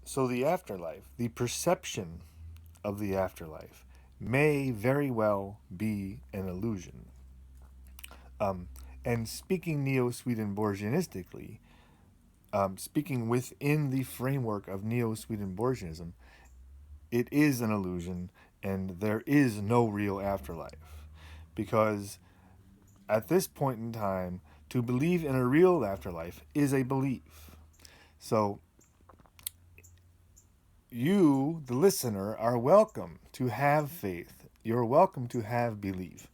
So the afterlife, the perception of the afterlife, may very well be an illusion. Um, and speaking Neo-Swedenborgianistically, speaking within the framework of Neo-Swedenborgianism, it is an illusion and there is no real afterlife. Because at this point in time, to believe in a real afterlife is a belief. So you, the listener, are welcome to have faith. You're welcome to have belief.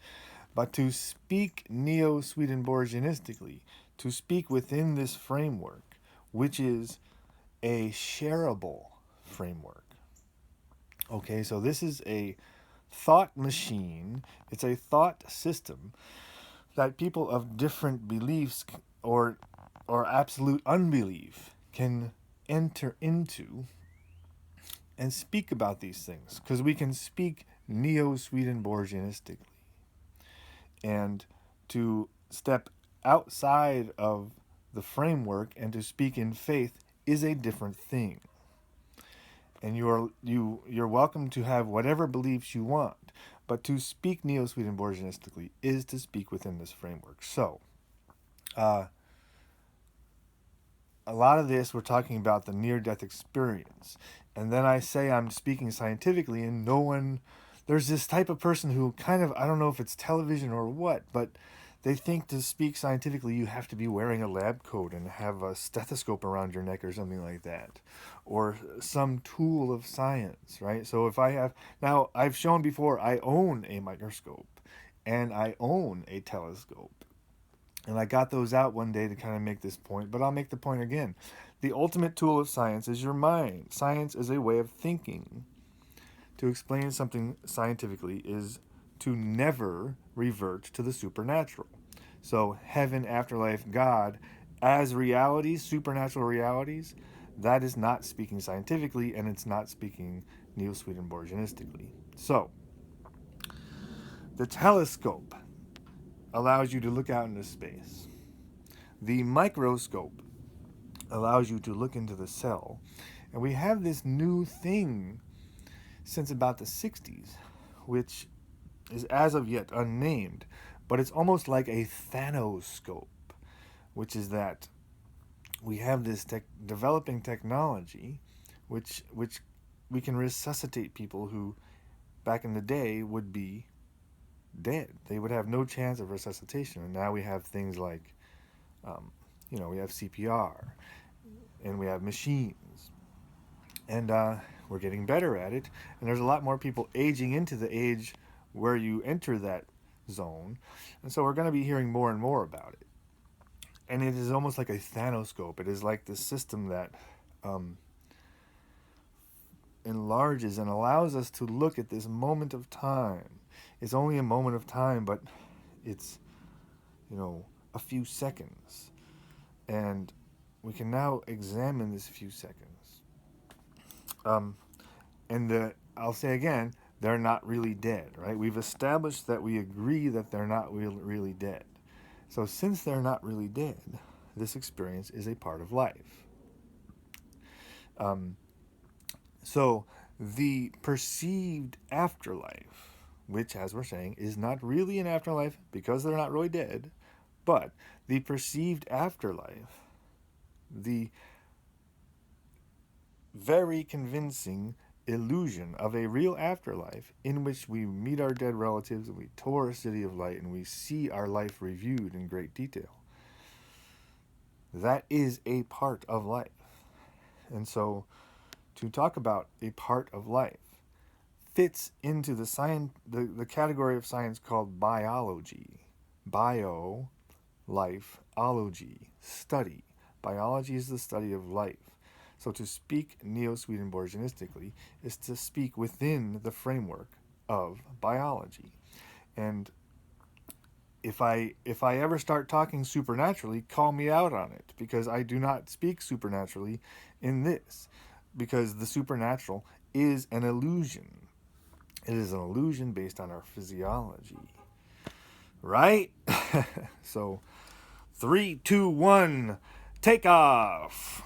But to speak Neo-Swedenborgianistically, to speak within this framework, which is a shareable framework. Okay, so this is a thought machine. It's a thought system that people of different beliefs or absolute unbelief can enter into and speak about these things, because we can speak Neo-Swedenborgianistically. And to step outside of the framework and to speak in faith is a different thing. And you're welcome to have whatever beliefs you want, but to speak Neo-Swedenborgianistically is to speak within this framework. So, a lot of this we're talking about the near-death experience, and then I say I'm speaking scientifically, and no one. There's this type of person who kind of, I don't know if it's television or what, but they think to speak scientifically you have to be wearing a lab coat and have a stethoscope around your neck or something like that, or some tool of science, right? So if I have, now I've shown before, I own a microscope and I own a telescope. And I got those out one day to kind of make this point, but I'll make the point again. The ultimate tool of science is your mind. Science is a way of thinking. To explain something scientifically is to never revert to the supernatural. So heaven, afterlife, God, as realities, supernatural realities, that is not speaking scientifically, and it's not speaking Neo-Swedenborgianistically. So, the telescope allows you to look out into space. The microscope allows you to look into the cell. And we have this new thing since about the 60s, which is as of yet unnamed, but it's almost like a thanoscope, which is that we have this developing technology which we can resuscitate people who back in the day would be dead. They would have no chance of resuscitation. And now we have things like, we have CPR and we have machines. And we're getting better at it. And there's a lot more people aging into the age where you enter that zone. And so we're going to be hearing more and more about it. And it is almost like a thanoscope. It is like the system that enlarges and allows us to look at this moment of time. It's only a moment of time, but it's, a few seconds. And we can now examine this few seconds. I'll say again, they're not really dead, right? We've established that we agree that they're not really dead. So since they're not really dead, this experience is a part of life. So the perceived afterlife, which, as we're saying, is not really an afterlife because they're not really dead, but the perceived afterlife, the very convincing illusion of a real afterlife in which we meet our dead relatives and we tour a city of light and we see our life reviewed in great detail. That is a part of life. And so to talk about a part of life fits into the category of science called biology. Bio, life, ology, study. Biology is the study of life. So to speak Neo-Swedenborgianistically is to speak within the framework of biology. And if I ever start talking supernaturally, call me out on it, because I do not speak supernaturally in this, because the supernatural is an illusion. It is an illusion based on our physiology. Right? So 3, 2, 1, take off.